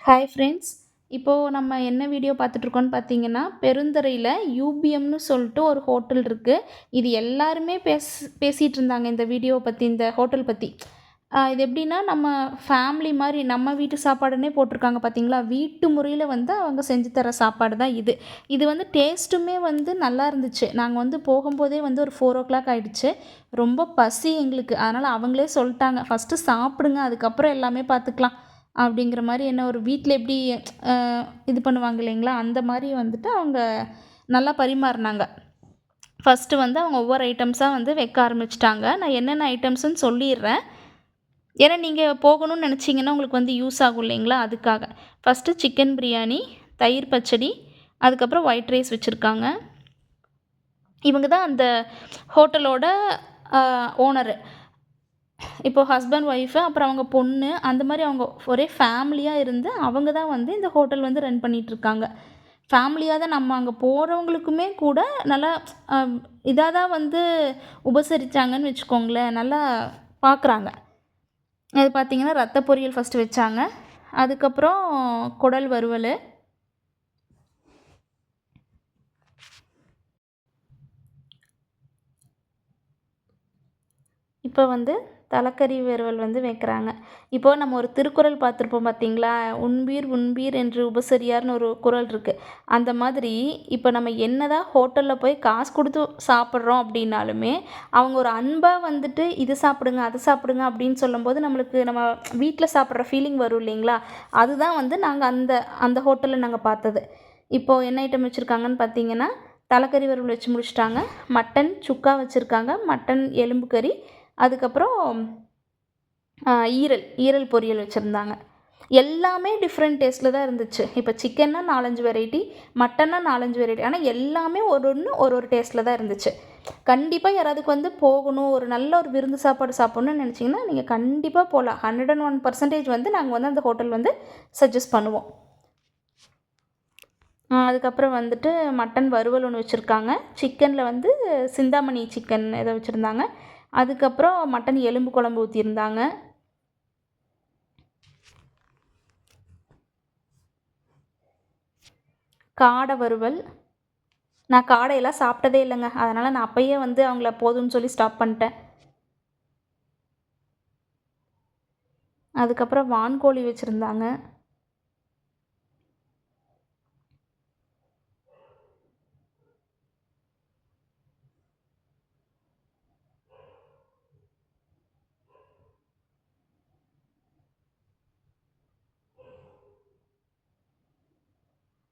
Hi friends. இப்போது நம்ம என்ன வீடியோ பார்த்துட்ருக்கோன்னு பார்த்தீங்கன்னா, பெருந்துறையில யூபிஎம்னு சொல்லிட்டு ஒரு ஹோட்டல் இருக்குது. இது எல்லாருமே பேசிகிட்டு இருந்தாங்க இந்த வீடியோவை பற்றி, இந்த ஹோட்டல் பற்றி. இது எப்படின்னா, நம்ம ஃபேமிலி மாதிரி நம்ம வீட்டு சாப்பாடுன்னே போட்டிருக்காங்க பார்த்தீங்களா? வீட்டு முறையில் வந்து அவங்க செஞ்சு தர சாப்பாடு தான் இது. இது வந்து டேஸ்ட்டுமே வந்து நல்லா இருந்துச்சு. நாங்கள் வந்து போகும்போதே வந்து ஒரு 4:00 ஆகிடுச்சு. ரொம்ப பசி எங்களுக்கு. அதனால் அவங்களே சொல்லிட்டாங்க, ஃபஸ்ட்டு சாப்பிடுங்க, அதுக்கப்புறம் எல்லாமே பார்த்துக்கலாம் அப்படிங்கிற மாதிரி. என்ன ஒரு வீட்டில் எப்படி இது பண்ணுவாங்க இல்லைங்களா, அந்த மாதிரி வந்துட்டு அவங்க நல்லா பரிமாறினாங்க. ஃபஸ்ட்டு வந்து அவங்க ஒவ்வொரு ஐட்டம்ஸாக வந்து வைக்க ஆரம்பிச்சிட்டாங்க. நான் என்னென்ன ஐட்டம்ஸுன்னு சொல்லிடுறேன். ஏன்னா நீங்கள் போகணும்னு நினச்சிங்கன்னா உங்களுக்கு வந்து யூஸ் ஆகும் இல்லைங்களா, அதுக்காக. ஃபஸ்ட்டு சிக்கன் பிரியாணி, தயிர் பச்சடி, அதுக்கப்புறம் ஒயிட் ரைஸ் வச்சுருக்காங்க. இவங்க தான் அந்த ஹோட்டலோட ஓனரு. இப்போது ஹஸ்பண்ட் ஒய்ஃபு அப்புறம் அவங்க பொண்ணு, அந்த மாதிரி அவங்க ஒரே ஃபேமிலியாக இருந்து அவங்க தான் வந்து இந்த ஹோட்டல் வந்து ரன் பண்ணிகிட்ருக்காங்க. ஃபேமிலியாக தான் நம்ம அங்கே போகிறவங்களுக்குமே கூட நல்லா இதாக தான் வந்து உபசரித்தாங்கன்னு வச்சுக்கோங்களேன். நல்லா பார்க்குறாங்க. இது பார்த்திங்கன்னா ரத்த பொரியல் ஃபஸ்ட்டு வச்சாங்க. அதுக்கப்புறம் குடல் வறுவல், இப்போ வந்து தலைக்கறி வறுவல் வந்து வைக்கிறாங்க. இப்போது நம்ம ஒரு திருக்குறள் பார்த்துருப்போம் பார்த்தீங்களா? "உண்பீர் உண்பீர் என்று உபசரியார்னு" ஒரு குறள் இருக்குது. அந்த மாதிரி இப்போ நம்ம என்னதான் ஹோட்டலில் போய் காசு கொடுத்து சாப்பிட்றோம் அப்படின்னாலுமே, அவங்க ஒரு அன்பாக வந்துட்டு இது சாப்பிடுங்க, அது சாப்பிடுங்க அப்படின்னு சொல்லும்போது நம்மளுக்கு நம்ம வீட்டில் சாப்பிட்ற ஃபீலிங் வரும் இல்லைங்களா? அதுதான் வந்து நாங்கள் அந்த அந்த ஹோட்டலில் நாங்கள் பார்த்தது. இப்போது என்ன ஐட்டம் வச்சுருக்காங்கன்னு பார்த்தீங்கன்னா, தலைக்கறி வறுவல் வச்சு முடிச்சிட்டாங்க. மட்டன் சுக்கா வச்சுருக்காங்க. மட்டன் எலும்பு கறி, அதுக்கப்புறம் ஈரல் பொரியல் வச்சுருந்தாங்க. எல்லாமே டிஃப்ரெண்ட் டேஸ்ட்டில் தான் இருந்துச்சு. இப்போ சிக்கன்னா 4-5 வெரைட்டி, மட்டன்னா 4-5 வெரைட்டி. ஆனால் எல்லாமே ஒரு ஒரு டேஸ்ட்டில் தான் இருந்துச்சு. கண்டிப்பாக யாராவதுக்கு வந்து போகணும், ஒரு நல்ல ஒரு விருந்து சாப்பாடு சாப்பிட்ணுன்னு நினச்சிங்கன்னா நீங்கள் கண்டிப்பாக போகலாம். 101% வந்து நாங்கள் வந்து அந்த ஹோட்டல் வந்து சஜஸ்ட் பண்ணுவோம். அதுக்கப்புறம் வந்துட்டு மட்டன் வறுவல் ஒன்று வச்சுருக்காங்க. சிக்கனில் வந்து சிந்தாமணி சிக்கன் ஏதோ வச்சுருந்தாங்க. அதுக்கப்புறம் மட்டன் எலும்பு குழம்பு ஊற்றியிருந்தாங்க. காடை வறுவல். நான் காடையெல்லாம் சாப்பிட்டதே இல்லைங்க. அதனால் நான் அப்போயே வந்து அவங்கள போதும்னு சொல்லி ஸ்டாப் பண்ணிட்டேன். அதுக்கப்புறம் வான்கோழி வச்சுருந்தாங்க.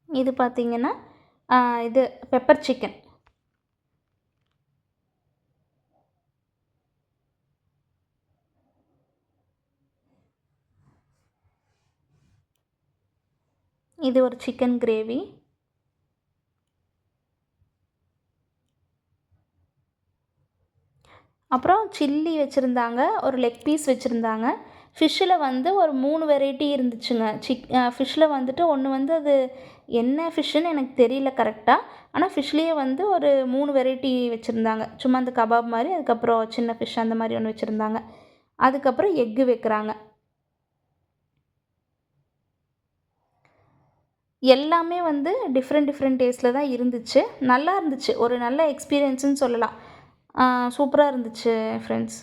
இது பார்த்திங்கன்னா இது பெப்பர் சிக்கன். இது ஒரு சிக்கன் கிரேவி. அப்புறம் சில்லி வச்சுருந்தாங்க. ஒரு லெக் பீஸ் வச்சுருந்தாங்க. ஃபிஷ்ஷில் வந்து ஒரு 3 வெரைட்டி இருந்துச்சுங்க. ஃபிஷ்ஷில் வந்துட்டு ஒன்று வந்து அது என்ன ஃபிஷ்ஷுன்னு எனக்கு தெரியல கரெக்டாக. ஆனால் ஃபிஷ்லேயே வந்து ஒரு 3 வெரைட்டி வச்சுருந்தாங்க. சும்மா அந்த கபாப் மாதிரி, அதுக்கப்புறம் சின்ன ஃபிஷ் அந்த மாதிரி ஒன்று வச்சுருந்தாங்க. அதுக்கப்புறம் எக்கு வைக்கிறாங்க. எல்லாமே வந்து டிஃப்ரெண்ட் டேஸ்ட்டில் தான் இருந்துச்சு. நல்லா இருந்துச்சு. ஒரு நல்ல எக்ஸ்பீரியன்ஸுன்னு சொல்லலாம். சூப்பராக இருந்துச்சு ஃப்ரெண்ட்ஸ்.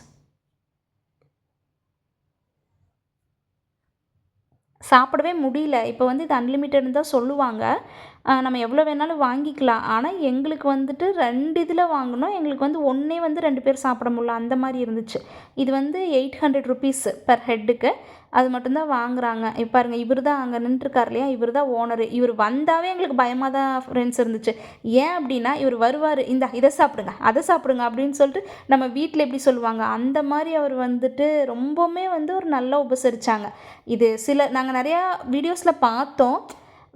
சாப்பிடவே முடியல. இப்போ வந்து இது அன்லிமிட்டட்னு தான் சொல்லுவாங்க. நம்ம எவ்வளோ வேணாலும் வாங்கிக்கலாம். ஆனால் எங்களுக்கு வந்துட்டு 2 இதில் வாங்கினோம். எங்களுக்கு வந்து ஒன்றே வந்து 2 பேர் சாப்பிட முடியல, அந்த மாதிரி இருந்துச்சு. இது வந்து ₹800 பெர் ஹெட்டுக்கு. அது மட்டும்தான் வாங்குறாங்க. இப்போ பாருங்கள், இவர் தான் அங்கே நின்றுருக்கார் இல்லையா, இவர் தான் ஓனரு. இவர் வந்தாவே எங்களுக்கு பயமாக தான் ஃப்ரெண்ட்ஸ் இருந்துச்சு. ஏன் அப்படின்னா, இவர் வருவார், இந்தா இதை சாப்பிடுங்க, அதை சாப்பிடுங்க அப்படின்னு சொல்லிட்டு நம்ம வீட்டில் எப்படி சொல்லுவாங்க, அந்த மாதிரி அவர் வந்துட்டு ரொம்பவுமே வந்து ஒரு நல்லா உபசரித்தாங்க. இது நாங்கள் நிறையா வீடியோஸில் பார்த்தோம்.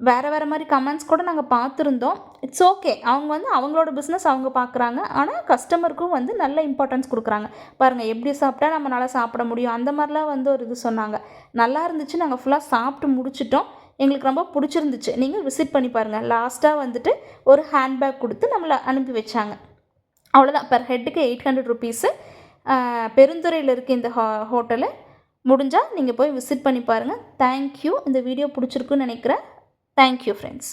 வேறு மாதிரி கமெண்ட்ஸ் கூட நாங்கள் பார்த்துருந்தோம். It's okay. அவங்க வந்து அவங்களோட பிஸ்னஸ் அவங்க பார்க்குறாங்க. ஆனால் கஸ்டமருக்கும் வந்து நல்ல இம்பார்ட்டன்ஸ் கொடுக்குறாங்க. பாருங்கள், எப்படி சாப்பிட்டா நம்மளால் சாப்பிட முடியும், அந்த மாதிரிலாம் வந்து ஒரு இது சொன்னாங்க. நல்லா இருந்துச்சு. நாங்கள் ஃபுல்லாக சாப்பிட்டு முடிச்சிட்டோம். எங்களுக்கு ரொம்ப பிடிச்சிருந்துச்சு. நீங்கள் விசிட் பண்ணி பாருங்கள். லாஸ்ட்டாக வந்துட்டு ஒரு ஹேண்ட்பேக் கொடுத்து நம்மளை அனுப்பி வச்சாங்க. அவ்வளோதான். பெர் ஹெட்டுக்கு ₹800. பெருந்துறையில் இருக்குது இந்த ஹோட்டலு. முடிஞ்சால் நீங்கள் போய் விசிட் பண்ணி பாருங்கள். தேங்க்யூ. இந்த வீடியோ பிடிச்சிருக்குன்னு நினைக்கிறேன். Thank you friends.